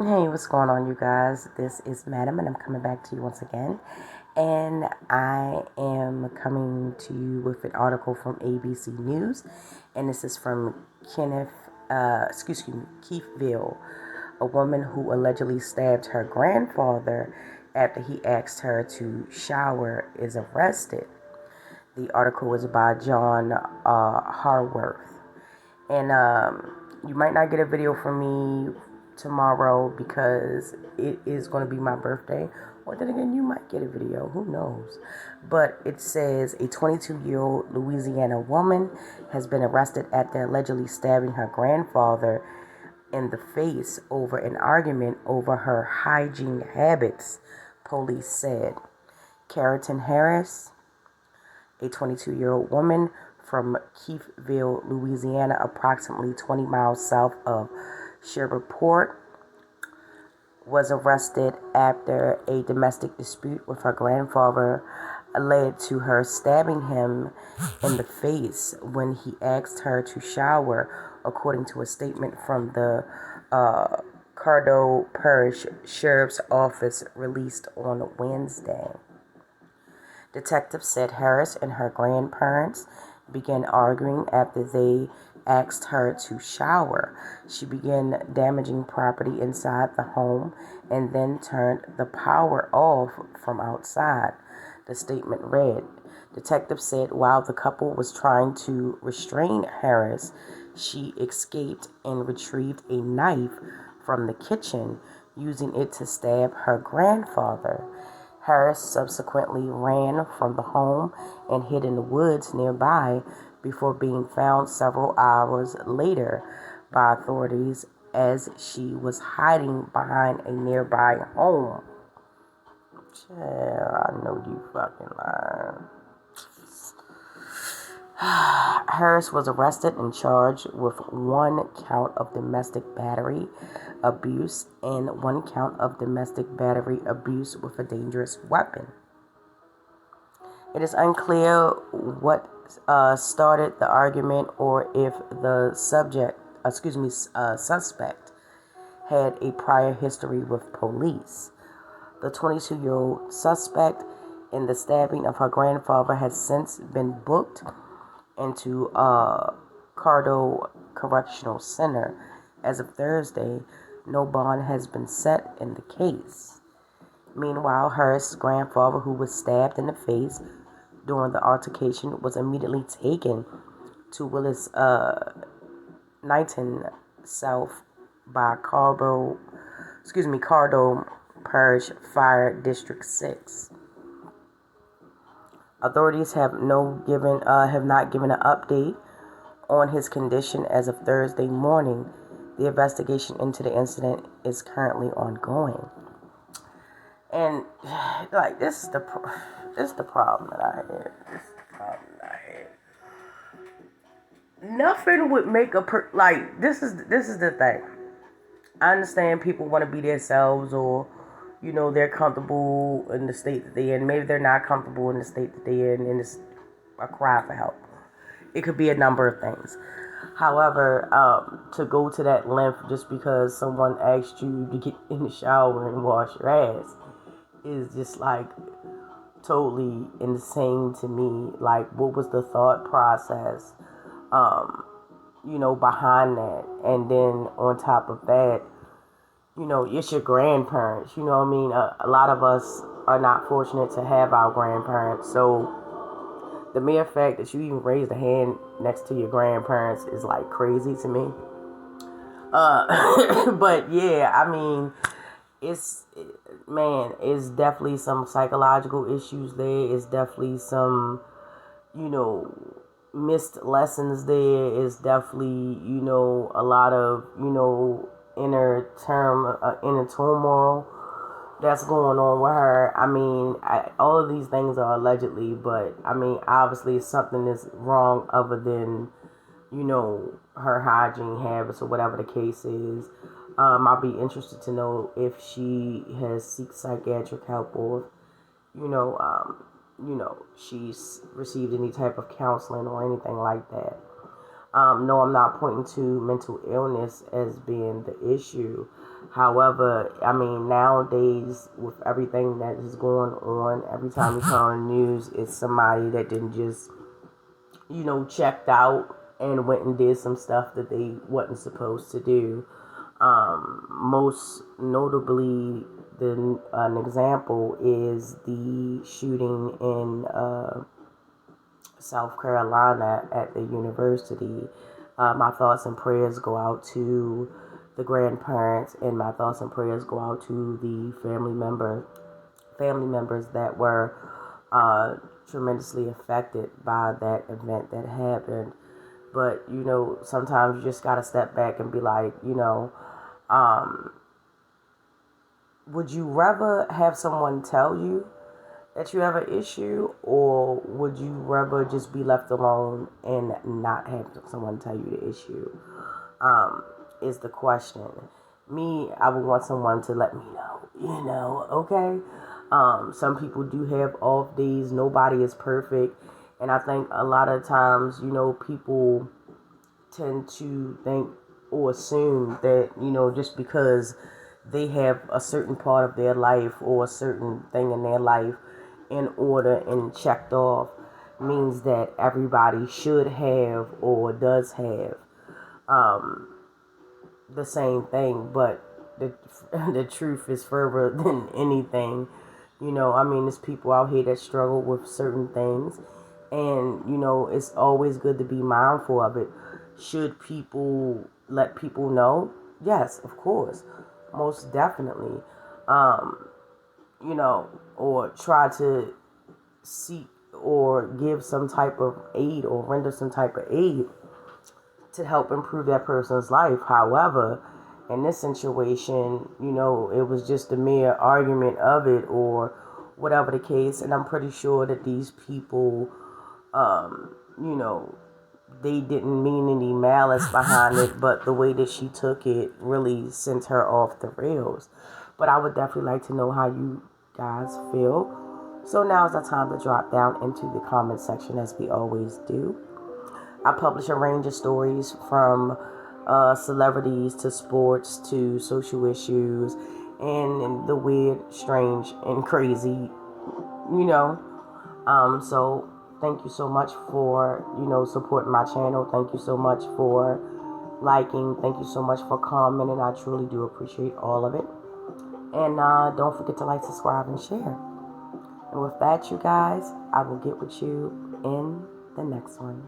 Hey, what's going on, you guys? This is Madam, and I'm coming back to you once again. And I am coming to you with an article from ABC News, and this is from Keithville. A woman who allegedly stabbed her grandfather after he asked her to shower is arrested. The article is by Jon Haworth. And you might not get a video from me tomorrow because it is going to be my birthday. Or then again, you might get a video. Who knows? But it says a 22-year-old Louisiana woman has been arrested after allegedly stabbing her grandfather in the face over an argument over her hygiene habits, police said. Carrington Harris, a 22-year-old woman from Keithville, Louisiana, approximately 20 miles south of Shreveport, was arrested after a domestic dispute with her grandfather led to her stabbing him in the face when he asked her to shower, according to a statement from the Cardo Parish Sheriff's Office released on Wednesday. Detectives said Harris and her grandparents began arguing after they asked her to shower. She began damaging property inside the home and then turned the power off from outside, the statement read. Detectives said while the couple was trying to restrain Harris, she escaped and retrieved a knife from the kitchen, using it to stab her grandfather. Harris subsequently ran from the home and hid in the woods nearby before being found several hours later by authorities as she was hiding behind a nearby home. Child, I know you fucking lying. Harris was arrested and charged with 1 count of domestic battery abuse and 1 count of domestic battery abuse with a dangerous weapon. It is unclear what started the argument or if the suspect had a prior history with police. The 22-year-old suspect in the stabbing of her grandfather has since been booked into Cardo Correctional Center. As of Thursday, no bond has been set in the case. Meanwhile, Harris' grandfather, who was stabbed in the face during the altercation, was immediately taken to Willis Knighton South by Cardo Parish Fire District 6. Authorities have not given an update on his condition as of Thursday morning. The investigation into the incident is currently ongoing. And like this is the problem that I had. Nothing would make this is the thing. I understand people want to be themselves, or they're comfortable in the state that they're in. Maybe they're not comfortable in the state that they're in, and it's a cry for help. It could be a number of things. However, to go to that length just because someone asked you to get in the shower and wash your ass is just totally insane to me. What was the thought process, behind that? And then on top of that, it's your grandparents. You know what I mean? A lot of us are not fortunate to have our grandparents. So the mere fact that you even raised a hand next to your grandparents is crazy to me. But yeah, I mean, it's definitely some psychological issues there. It's definitely some, missed lessons there. It's definitely, a lot of, inner turmoil that's going on with her. I mean, all of these things are allegedly, but I mean, obviously something is wrong other than, her hygiene habits or whatever the case is. I'll be interested to know if she has sought psychiatric help or, she's received any type of counseling or anything like that. No, I'm not pointing to mental illness as being the issue. However, I mean, nowadays, with everything that is going on, every time you turn on the news, it's somebody that didn't just, checked out and went and did some stuff that they wasn't supposed to do. Most notably, an example is the shooting in South Carolina at the university. My thoughts and prayers go out to the grandparents, and my thoughts and prayers go out to the family members that were tremendously affected by that event that happened. But sometimes you just gotta step back and be like, would you rather have someone tell you that you have an issue, or would you rather just be left alone and not have someone tell you the issue? Is the question. Me, I would want someone to let me know, okay? Some people do have off days. Nobody is perfect. And I think a lot of times, people tend to think or assume that, just because they have a certain part of their life or a certain thing in their life in order and checked off means that everybody should have or does have the same thing. But the truth is further than anything. There's people out here that struggle with certain things, and it's always good to be mindful of it. Should people let people know? Yes, of course, most definitely. Or try to seek or give some type of aid or render some type of aid to help improve that person's life. However, in this situation, it was just a mere argument of it or whatever the case. And I'm pretty sure that these people, they didn't mean any malice behind it, but the way that she took it really sent her off the rails. But I would definitely like to know how you guys feel. So now is the time to drop down into the comment section, as we always do. I publish a range of stories from celebrities to sports to social issues and the weird, strange, and crazy, So thank you so much for, supporting my channel. Thank you so much for liking. Thank you so much for commenting. I truly do appreciate all of it. And don't forget to like, subscribe, and share. And with that, you guys, I will get with you in the next one.